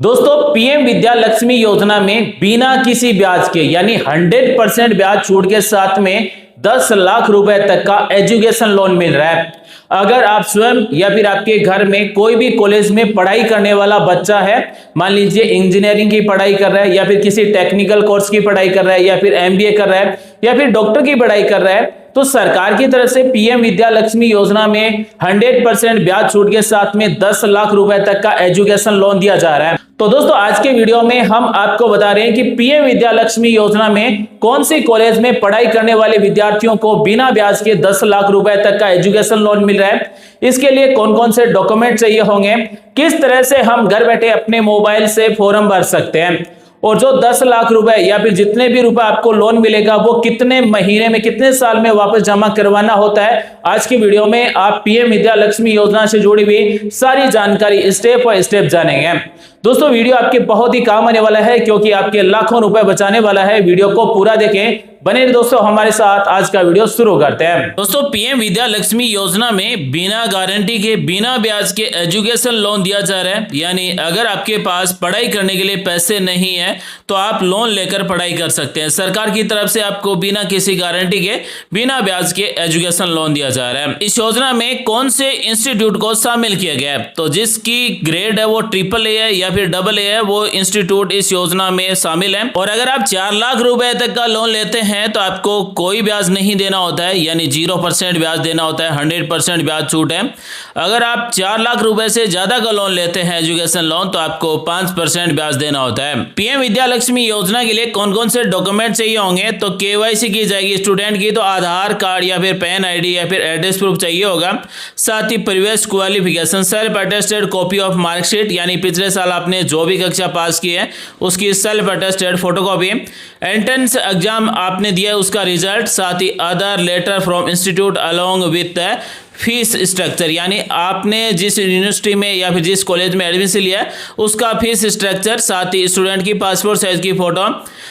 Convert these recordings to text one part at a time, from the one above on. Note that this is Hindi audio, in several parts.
दोस्तों पीएम विद्या लक्ष्मी योजना में बिना किसी ब्याज के यानी 100% ब्याज छूट के साथ में 10 लाख रुपए तक का एजुकेशन लोन मिल रहा है। अगर आप स्वयं या फिर आपके घर में कोई भी कॉलेज में पढ़ाई करने वाला बच्चा है, मान लीजिए इंजीनियरिंग की पढ़ाई कर रहा है या फिर किसी टेक्निकल कोर्स की पढ़ाई कर रहा है या फिर एमबीए कर रहा है या फिर डॉक्टर की पढ़ाई कर रहा है, तो सरकार की तरफ से पीएम विद्या लक्ष्मी योजना में 100% ब्याज छूट के साथ में 10 लाख रुपए तक का एजुकेशन लोन दिया जा रहा है। तो दोस्तों आज के वीडियो में हम आपको बता रहे हैं कि पीएम विद्या लक्ष्मी योजना में कौन सी कॉलेज में पढ़ाई करने वाले विद्यार्थियों को बिना ब्याज के 10 लाख रुपए तक का एजुकेशन लोन मिल रहा है। इसके लिए कौन कौन से डॉक्यूमेंट चाहिए होंगे, किस तरह से हम घर बैठे अपने मोबाइल से फॉर्म भर सकते हैं, और जो 10 लाख रुपए या फिर जितने भी रुपए आपको लोन मिलेगा वो कितने महीने में कितने साल में वापस जमा करवाना होता है, आज की वीडियो में आप पीएम विद्या लक्ष्मी योजना से जुड़ी हुई सारी जानकारी स्टेप बाय स्टेप जानेंगे। दोस्तों वीडियो आपके बहुत ही काम आने वाला है क्योंकि आपके लाखों रुपए बचाने वाला है। वीडियो को पूरा देखें, बने दोस्तों हमारे साथ। आज का वीडियो शुरू करते हैं। दोस्तों पीएम विद्या लक्ष्मी योजना में बिना गारंटी के बिना ब्याज के एजुकेशन लोन दिया जा रहा है। यानी अगर आपके पास पढ़ाई करने के लिए पैसे नहीं है तो आप लोन लेकर पढ़ाई कर सकते हैं। सरकार की तरफ से आपको बिना किसी गारंटी के बिना ब्याज के एजुकेशन लोन दिया जा रहा है। इस योजना में कौन से इंस्टीट्यूट को शामिल किया गया है, तो जिसकी ग्रेड है वो AAA है या फिर AA है, वो इंस्टीट्यूट इस योजना में शामिल है। और अगर आप 4 लाख रुपए तक का लोन लेते हैं तो आपको कोई ब्याज नहीं देना होता है, यानी 0% ब्याज देना होता है, 100% ब्याज छूट है। अगर आप 4 लाख रुपए से ज्यादा का लोन लेते हैं एजुकेशन लोन तो आपको 5% ब्याज देना होता है। पीएम विद्या लक्ष्मी योजना के लिए कौन कौन से डॉक्यूमेंट चाहिए होंगे, तो KYC की जाएगी स्टूडेंट की, तो आधार कार्ड या फिर पैन ID या फिर एड्रेस प्रूफ चाहिए होगा। साथ ही previous qualification, self attested copy of marksheet, यानी पिछले साल आपने जो भी कक्षा पास की है उसकी self attested photocopy, entrance exam आपने दिया उसका रिजल्ट, साथ ही other letter from institute along with fees structure, यानी आपने जिस यूनिवर्सिटी में या फिर जिस कॉलेज में एडमिशन लिया उसका फीस स्ट्रक्चर, साथ ही स्टूडेंट की पासपोर्ट साइज की फोटो,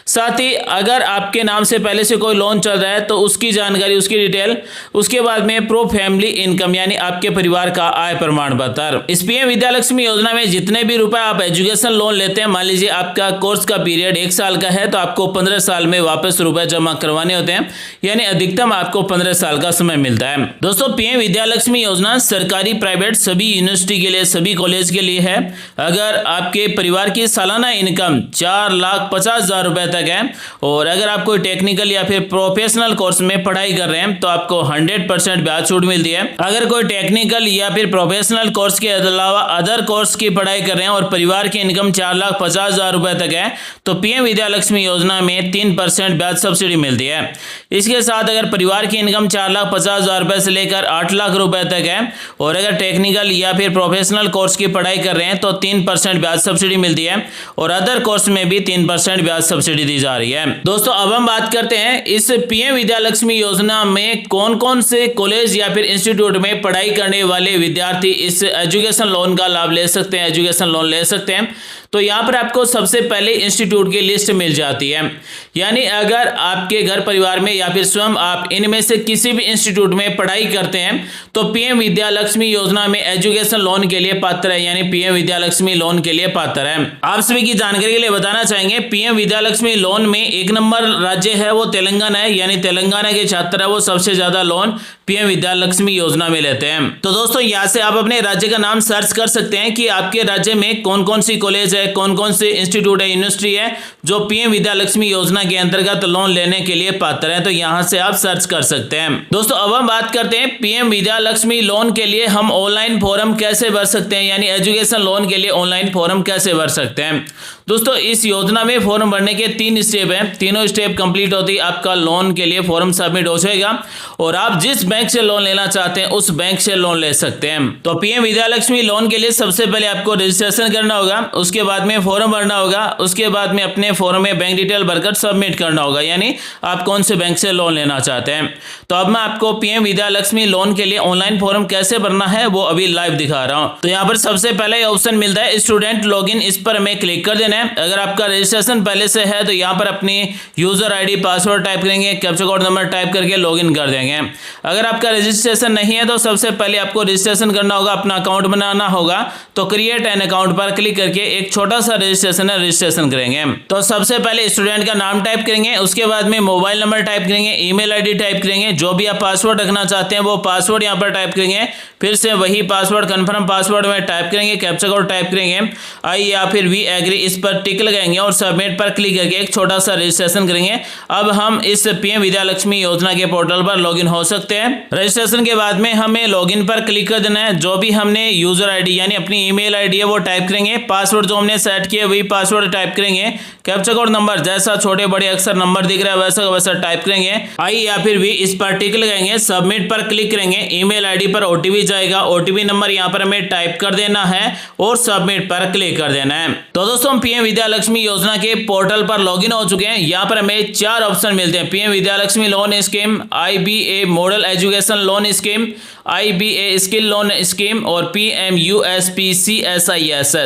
साथ ही अगर आपके नाम से पहले से कोई लोन चल रहा है तो उसकी जानकारी, उसकी डिटेल, उसके बाद में प्रूफ फैमिली इनकम यानी आपके परिवार का आय प्रमाण पत्र। इस पीएम विद्या लक्ष्मी योजना में जितने भी रुपए आप एजुकेशन लोन लेते हैं, मान लीजिए आपका कोर्स का पीरियड 1 साल का है तो आपको 15 साल में वापस रुपए जमा करवाने होते हैं, यानी अधिकतम आपको 15 साल का समय मिलता है। दोस्तों पीएम विद्या लक्ष्मी योजना सरकारी प्राइवेट सभी यूनिवर्सिटी के लिए, सभी कॉलेज के लिए है। अगर आपके परिवार की सालाना इनकम 4,50,000 रुपए तक है और अगर आप कोई टेक्निकल या फिर प्रोफेशनल कोर्स में पढ़ाई कर रहे हैं तो आपको 100% ब्याज छूट मिलती है। अगर कोई टेक्निकल या फिर प्रोफेशनल कोर्स के अलावा अदर कोर्स की पढ़ाई कर रहे हैं और परिवार की इनकम 4,50,000 रुपए तक है तो पीएम विद्या लक्ष्मी योजना में 3% ब्याज सब्सिडी मिलती है। इसके साथ अगर परिवार की इनकम 4,50,000 रुपए से लेकर 8 लाख रुपए तक है और अगर टेक्निकल या फिर प्रोफेशनल कोर्स की पढ़ाई कर रहे हैं तो 3% ब्याज सब्सिडी मिलती है और अदर कोर्स में भी 3% ब्याज सब्सिडी दी जा रही है। दोस्तों अब हम बात करते हैं इस पीएम विद्या लक्ष्मी योजना में कौन कौन से कॉलेज या फिर इंस्टीट्यूट में पढ़ाई करने वाले विद्यार्थी इस एजुकेशन लोन का लाभ ले सकते हैं, एजुकेशन लोन ले सकते हैं। तो यहाँ पर आपको सबसे पहले इंस्टीट्यूट की लिस्ट मिल जाती है, यानी अगर आपके घर परिवार में या फिर स्वयं आप इनमें से किसी भी इंस्टीट्यूट में पढ़ाई करते हैं तो पीएम विद्या लक्ष्मी योजना में एजुकेशन लोन के लिए पात्र है, यानी पीएम विद्या लक्ष्मी लोन के लिए पात्र है। आप सभी की जानकारी के लिए बताना चाहेंगे पीएम विद्या लक्ष्मी लोन में 1 नंबर राज्य है वो तेलंगाना है, यानी तेलंगाना के छात्र है वो सबसे ज्यादा लोन पीएम विद्या लक्ष्मी योजना में लेते हैं। तो दोस्तों यहाँ से आप अपने राज्य का नाम सर्च कर सकते हैं कि आपके राज्य में कौन कौन सी कॉलेज है, कौन कौन से इंस्टीट्यूट है, यूनिवर्सिटी है जो पीएम विद्या लक्ष्मी योजना के अंतर्गत लोन लेने के लिए पात्र है, तो यहाँ से आप सर्च कर सकते हैं। दोस्तों अब हम बात करते हैं पीएम विद्या लक्ष्मी लोन के लिए हम ऑनलाइन फॉर्म कैसे भर सकते हैं, यानी एजुकेशन लोन के लिए ऑनलाइन फॉर्म कैसे भर सकते हैं। दोस्तों इस योजना में फॉर्म भरने के 3 स्टेप हैं, तीनों स्टेप कंप्लीट होते ही आपका लोन के लिए फॉर्म सबमिट हो जाएगा और आप जिस बैंक से लोन लेना चाहते हैं उस बैंक से लोन ले सकते हैं। तो पीएम विद्या लक्ष्मी लोन के लिए सबसे पहले आपको रजिस्ट्रेशन करना होगा, उसके बाद में फॉर्म भरना होगा, उसके बाद में अपने फॉर्म में बैंक डिटेल भरकर सबमिट करना होगा, यानी आप कौन से बैंक से लोन लेना चाहते हैं। तो अब मैं आपको पीएम विद्या लक्ष्मी लोन के लिए ऑनलाइन फॉर्म कैसे भरना है वो अभी लाइव दिखा रहा हूँ। तो यहाँ पर सबसे पहले ऑप्शन मिलता है स्टूडेंट लॉगिन, इस पर हमें क्लिक कर देना देना है। अगर आपका रजिस्ट्रेशन पहले से है तो यहाँ पर अपनी यूजर आईडी पासवर्ड टाइप करेंगे, कैप्चा कोड नंबर टाइप करके लॉगिन कर देंगे। अगर आपका रजिस्ट्रेशन नहीं है तो सबसे पहले आपको रजिस्ट्रेशन करना होगा, अपना अकाउंट बनाना होगा। तो क्रिएट एन अकाउंट पर क्लिक करके एक छोटा सा रजिस्ट्रेशन है, रजिस्ट्रेशन करेंगे। तो सबसे पहले स्टूडेंट का नाम टाइप करेंगे, उसके बाद में मोबाइल नंबर टाइप करेंगे, ईमेल आईडी टाइप करेंगे, जो भी आप पासवर्ड रखना चाहते हैं वो पासवर्ड यहाँ पर टाइप करेंगे। फिर से वही पासवर्ड कंफर्म पासवर्ड में टाइप करेंगे, कैप्चा कोड टाइप करेंगे, आई या फिर वी एग्री इस पर टिक लगाएंगे और सबमिट पर क्लिक करके एक छोटा सा रजिस्ट्रेशन करेंगे। अब हम इस पीएम विद्या लक्ष्मी योजना के पोर्टल पर लॉगिन हो सकते हैं। रजिस्ट्रेशन के बाद में हमें लॉगिन पर क्लिक कर देना है। जो भी हमने यूजर आईडी यानी अपनी ईमेल आईडी है वो टाइप करेंगे, पासवर्ड जो हमने सेट किया वही पासवर्ड टाइप करेंगे, कैप्चा कोड नंबर जैसा छोटे बड़े अक्षर नंबर दिख रहा है वैसा वैसा टाइप करेंगे, आई या फिर वी इस पर टिक लगाएंगे, सबमिट पर क्लिक करेंगे। ईमेल आईडी पर ओटीपी जाएगा, ओटीपी नंबर यहाँ पर हमें टाइप कर देना है और सबमिट पर क्लिक कर देना है। तो दोस्तों हम पीएम विद्या लक्ष्मी योजना के पोर्टल पर लॉगिन हो चुके हैं। यहाँ पर हमें 4 ऑप्शन मिलते हैं, PM Vidya Lakshmi loan scheme, IBA model education loan scheme, IBA skill loan scheme और PMUSPCSISS।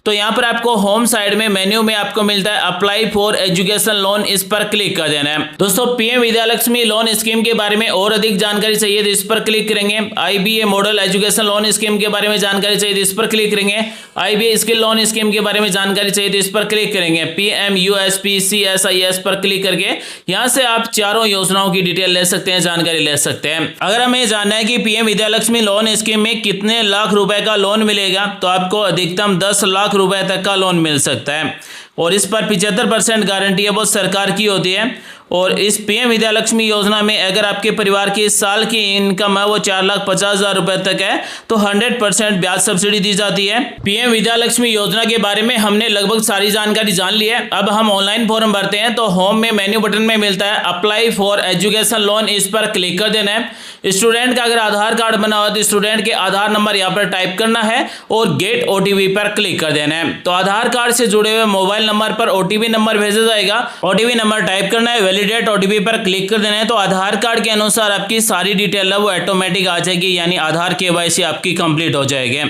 तो यहाँ पर आपको होम साइड में मेन्यू में आपको मिलता है अप्लाई फॉर एजुकेशन लोन, इस पर क्लिक कर देना है। दोस्तों PM Vidya Lakshmi loan scheme के बारे में और अधिक जानकारी चाहिए तो इस पर क्लिक करेंगे। IBA model education loan scheme के बारे में जानकारी चाहिए तो इस पर क्लिक करेंगे। IBA स्किल लोन स्कीम के बारे में जानकारी चाहिए तो इस पर क्लिक करेंगे। PMUSPCSIS पर क्लिक करके यहाँ से आप चारों योजनाओं की डिटेल ले सकते हैं, जानकारी ले सकते हैं। अगर हमें जानना है कि PM Vidya Lakshmi loan scheme में कितने लाख रुपए का लोन मिलेगा तो आपको अधिकतम 10 लाख रुपए तक का लोन मिल सकता है और इस पर 75% गारंटी है वो सरकार की होती है। और इस पीएम विद्या लक्ष्मी योजना में अगर आपके परिवार की साल की इनकम है वो 4,50,000 रुपए तक है तो 100% ब्याज सब्सिडी दी जाती है। पीएम विद्या लक्ष्मी योजना के बारे में हमने लगभग सारी जानकारी जान ली है। अब हम ऑनलाइन फॉर्म भरते हैं तो होम में मेन्यू बटन में मिलता है अप्लाई फॉर एजुकेशन लोन, इस पर क्लिक कर देना है। स्टूडेंट का अगर आधार कार्ड बना हुआ तो स्टूडेंट के आधार नंबर यहाँ पर टाइप करना है और गेट ओटीपी पर क्लिक कर देना है। तो आधार कार्ड से जुड़े हुए मोबाइल नंबर पर ओटीपी नंबर भेजा जाएगा, ओटीपी नंबर टाइप करना है, वैलिडेट ओटीपी पर क्लिक कर देना है। तो आधार कार्ड के अनुसार आपकी सारी डिटेल है वो ऑटोमेटिक आ जाएगी, यानी आधार केवाईसी आपकी कंप्लीट हो जाएगी।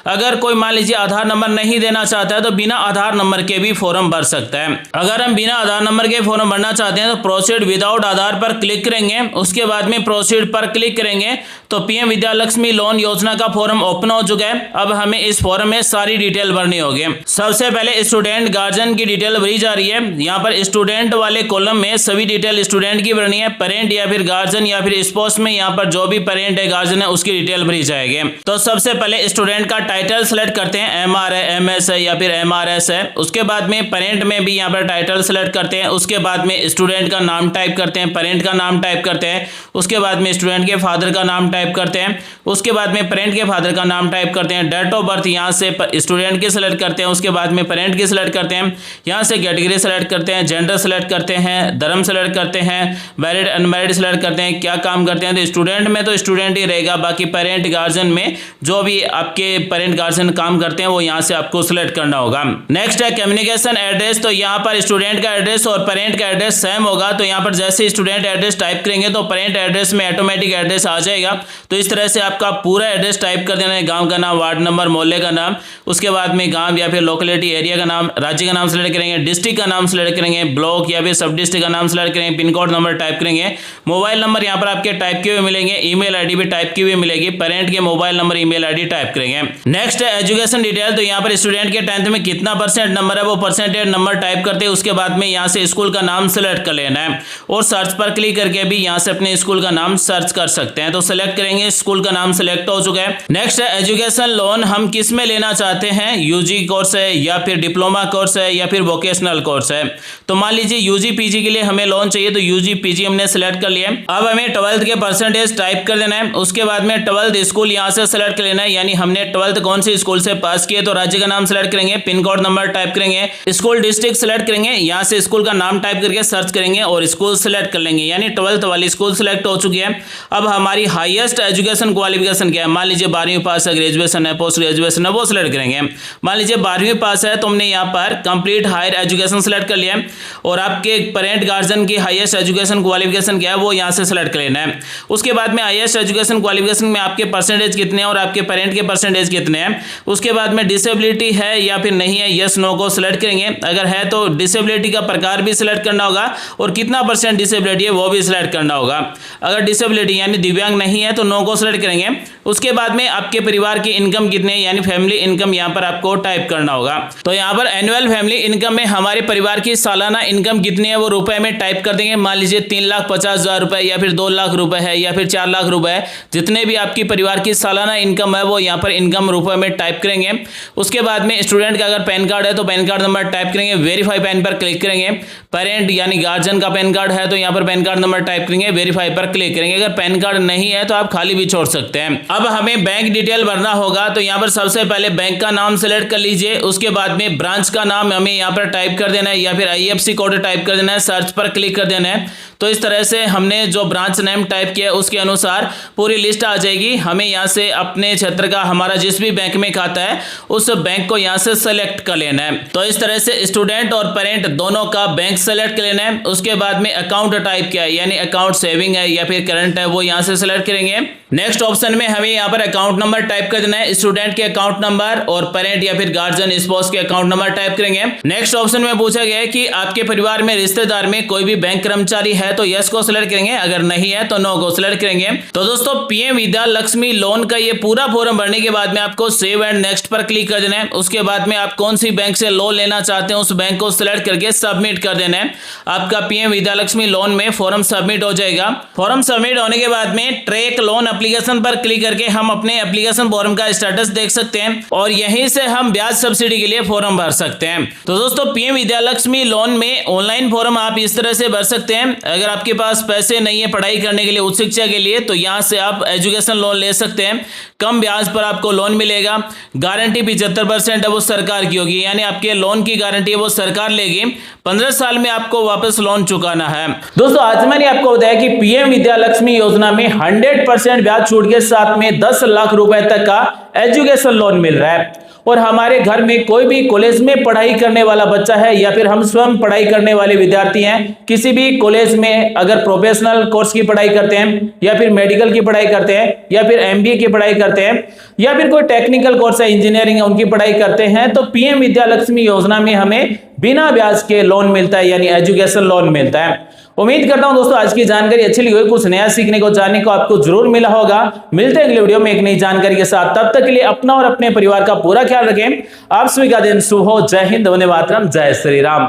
अगर कोई मान लीजिए आधार नंबर नहीं देना चाहता है तो बिना आधार नंबर के भी फॉर्म भर सकता है। अगर हम बिना आधार नंबर के फॉर्म भरना चाहते हैं तो प्रोसीड विदाउट आधार पर क्लिक करेंगे, उसके बाद में प्रोसीड पर क्लिक करेंगे तो पीएम विद्या लक्ष्मी लोन योजना का फॉर्म ओपन हो चुका है। अब हमें इस फॉर्म में सारी डिटेल भरनी होगी। सबसे पहले स्टूडेंट गार्जियन की डिटेल भरी जा रही है। यहाँ पर स्टूडेंट वाले कॉलम में सभी डिटेल स्टूडेंट की भरनी है। पेरेंट या फिर गार्जियन या फिर स्पाउस में यहाँ पर जो भी पेरेंट है गार्जियन है उसकी डिटेल भरी जाएगी। तो सबसे पहले स्टूडेंट का टाइटल सेलेक्ट करते हैं, MR है, MS है या फिर MRS है। उसके बाद में पेरेंट में भी यहाँ पर टाइटल सेलेक्ट करते हैं। उसके बाद में स्टूडेंट का नाम टाइप करते हैं, पेरेंट का नाम टाइप करते हैं। उसके बाद में स्टूडेंट के फादर का नाम टाइप करते हैं। उसके बाद में पेरेंट के फादर का नाम टाइप करते हैं। डेट ऑफ बर्थ यहाँ से स्टूडेंट की सिलेक्ट करते हैं। उसके बाद में पेरेंट की सिलेक्ट करते हैं। यहाँ से कैटेगरी सेलेक्ट करते हैं, जेंडर सेलेक्ट करते हैं, धर्म सेलेक्ट करते हैं, मैरिड अनमैरिड सेलेक्ट करते हैं, क्या काम करते हैं। तो स्टूडेंट में तो स्टूडेंट ही रहेगा, बाकी पेरेंट गार्जियन में जो भी आपके पेरेंट गार्जियन काम करते हैं वो यहाँ से आपको सिलेक्ट करना होगा। नेक्स्ट है कम्युनिकेशन एड्रेस। तो यहाँ पर स्टूडेंट का एड्रेस और पेरेंट का एड्रेस सेम होगा। तो यहाँ पर जैसे स्टूडेंट एड्रेस टाइप करेंगे तो पेरेंट एड्रेस में ऑटोमेटिक एड्रेस आ जाएगा। तो इस तरह से आपका पूरा एड्रेस टाइप कर देना है, गांव का नाम, वार्ड नंबर, मोहल्ले का नाम, उसके बाद में गांव या फिर लोकेलिटी एरिया का नाम, राज्य का नाम सेलेक्ट करेंगे, डिस्ट्रिक्ट का नाम सेलेक्ट करेंगे, ब्लॉक या फिर सब डिस्ट्रिक्ट का नाम सेलेक्ट करेंगे, पिन कोड नंबर टाइप करेंगे, मोबाइल नंबर यहाँ पर आपके टाइप किए हुए मिलेंगे, ईमेल आईडी भी टाइप की हुई मिलेगी, पेरेंट के mobile number email ID type करेंगे। नेक्स्ट है एजुकेशन डिटेल। तो यहाँ पर स्टूडेंट के 10th में कितना परसेंट नंबर है वो परसेंटेज नंबर टाइप करते हैं। उसके बाद में यहाँ से स्कूल का नाम सेलेक्ट कर लेना है और सर्च पर क्लिक करके भी यहाँ से अपने स्कूल का नाम सर्च कर सकते हैं। तो सेलेक्ट करेंगे, स्कूल का नाम सेलेक्ट हो चुका है। नेक्स्ट है एजुकेशन लोन हम किस में लेना चाहते हैं, यूजी कोर्स है या फिर डिप्लोमा कोर्स है या फिर वोकेशनल कोर्स है। तो मान लीजिए यूजी पीजी के लिए हमें लोन चाहिए तो यूजी पीजी हमने सेलेक्ट कर लिया। अब हमें 12th के परसेंटेज टाइप कर देना है। उसके बाद में 12th स्कूल यहाँ से सेलेक्ट कर लेना है, यानी हमने 12th कौन सी स्कूल से पास किए। तो राज्य का नाम सेलेक्ट करेंगे, पिन कोड नंबर टाइप करेंगे, स्कूल डिस्ट्रिक्ट सेलेक्ट करेंगे, यहाँ से स्कूल का नाम टाइप करके सर्च करेंगे और स्कूल सेलेक्ट कर लेंगे, यानी 12th वाली स्कूल सेलेक्ट हो चुकी है। अब हमारी हाईएस्ट एजुकेशन क्वालिफिकेशन क्या है, मान लीजिए 12वीं पास है, ग्रेजुएशन है, पोस्ट ग्रेजुएशन है, वो सेलेक्ट करेंगे। मान लीजिए 12वीं पास है तो हमने यहाँ पर complete complete higher education select कर लिया है और आपके पेरेंट गार्जियन की हाईएस्ट एजुकेशन क्वालिफिकेशन क्या है वो यहाँ से सेलेक्ट कर लेना है। उसके बाद में हाईएस्ट एजुकेशन क्वालिफिकेशन में आपके परसेंटेज कितने हैं और आपके पेरेंट के परसेंटेज कितने हैं। उसके बाद में डिसेबिलिटी है या फिर नहीं है, यस नो को सिलेक्ट करेंगे। अगर है तो डिसेबिलिटी का प्रकार भी सिलेक्ट करना होगा और कितना परसेंट डिसेबिलिटी है वो भी सिलेक्ट करना होगा। अगर डिसेबिलिटी यानी दिव्यांग नहीं है तो नो को सिलेक्ट करेंगे। उसके बाद में आपके परिवार की इनकम कितने यानी फैमिली इनकम यहाँ पर आपको टाइप करना होगा। तो यहाँ पर एनुअल फैमिली इनकम में हमारे परिवार की सालाना इनकम कितनी है वो रुपए में टाइप कर देंगे। मान लीजिए 3,50,000 रुपए या फिर 2 लाख रुपए है या फिर 4 लाख रुपए है, जितने भी आपकी परिवार की सालाना इनकम है वो यहाँ पर इनकम रुपए में टाइप करेंगे। उसके बाद में स्टूडेंट का अगर पैन कार्ड है तो पैन कार्ड नंबर टाइप करेंगे, वेरीफाई पैन पर क्लिक करेंगे। पेरेंट यानी गार्जियन का पैन कार्ड है तो यहाँ पर पैन कार्ड नंबर टाइप करेंगे, वेरीफाई पर क्लिक करेंगे। अगर पैन कार्ड नहीं है तो आप खाली भी छोड़ सकते हैं। अब हमें बैंक डिटेल भरना होगा तो यहाँ पर सबसे पहले बैंक का नाम सेलेक्ट कर लीजिए। उसके बाद में ब्रांच का नाम हमें यहाँ पर टाइप कर देना है या फिर IFSC कोड टाइप कर देना है, सर्च पर क्लिक कर देना है। तो इस तरह से हमने जो ब्रांच नेम टाइप किया उसके अनुसार पूरी लिस्ट आ जाएगी। हमें यहाँ से अपने क्षेत्र का हमारा जिस भी बैंक में खाता है उस बैंक को यहाँ से सेलेक्ट कर लेना है। तो इस तरह से स्टूडेंट और पेरेंट दोनों का बैंक सेलेक्ट कर लेना है। उसके बाद में अकाउंट टाइप किया है यानी अकाउंट सेविंग है या फिर करंट है वो यहाँ से सेलेक्ट करेंगे। नेक्स्ट ऑप्शन में हमें यहाँ पर अकाउंट नंबर टाइप कर देना है, स्टूडेंट के अकाउंट नंबर और पेरेंट या फिर गार्जियन स्पाउस के अकाउंट नंबर टाइप करेंगे। नेक्स्ट ऑप्शन में पूछा गया है कि आपके परिवार में रिश्तेदार में कोई भी बैंक कर्मचारी है तो यस को सिलेक्ट करेंगे, अगर नहीं है तो नो को सिलेक्ट करेंगे। तो दोस्तों PM विद्या लक्ष्मी लोन का ये पूरा फॉर्म भरने के बाद में आपको सेव एंड नेक्स्ट पर क्लिक कर देना है। उसके बाद में आप कौन सी बैंक से लोन लेना चाहते हैं उस बैंक को सिलेक्ट करके सबमिट कर देना है। आपका PM विद्या लक्ष्मी लोन में फॉर्म सबमिट हो जाएगा। फॉर्म सबमिट होने के बाद में ट्रैक लोन एप्लीकेशन पर क्लिक करके हम अपने एप्लीकेशन फॉर्म का स्टेटस देख सकते हैं और यहीं से हम ब्याज सब्सिडी के लिए फॉर्म भर सकते हैं। तो दोस्तों PM विद्या लक्ष्मी लोन में ऑनलाइन फॉर्म आप इस तरह से भर सकते हैं। अगर आपके पास पैसे नहीं है पढ़ाई करने के लिए, उच्च शिक्षा के लिए, तो यहाँ से आप एजुकेशन लोन ले सकते हैं। कम ब्याज पर आपको लोन मिलेगा। गारंटी 75% है वो सरकार की होगी, यानी आपके लोन की गारंटी वो सरकार लेगी। 15 साल में आपको वापस लोन चुकाना है। दोस्तों आज मैंने आपको बताया कि PM विद्या लक्ष्मी योजना में 100% ब्याज छूट के साथ में 10 लाख रुपए तक का एजुकेशन लोन मिल रहा है। और हमारे घर में कोई भी कॉलेज में पढ़ाई करने वाला बच्चा है या फिर हम स्वयं पढ़ाई करने वाले विद्यार्थी हैं, किसी भी कॉलेज में अगर प्रोफेशनल कोर्स की पढ़ाई करते हैं या फिर मेडिकल की पढ़ाई करते हैं या फिर MBA की पढ़ाई करते हैं या फिर कोई टेक्निकल कोर्स है, इंजीनियरिंग है, उनकी पढ़ाई करते हैं तो PM विद्या लक्ष्मी योजना में हमें बिना ब्याज के लोन मिलता है यानी एजुकेशन लोन मिलता है। उम्मीद करता हूं दोस्तों आज की जानकारी अच्छी लगी होगी, कुछ नया सीखने को जानने को आपको जरूर मिला होगा। मिलते हैं अगले वीडियो में एक नई जानकारी के साथ। तब तक के लिए अपना और अपने परिवार का पूरा ख्याल रखें। आप सभी का दिन शुभ हो। जय हिंद, वंदे मातरम, जय श्री राम।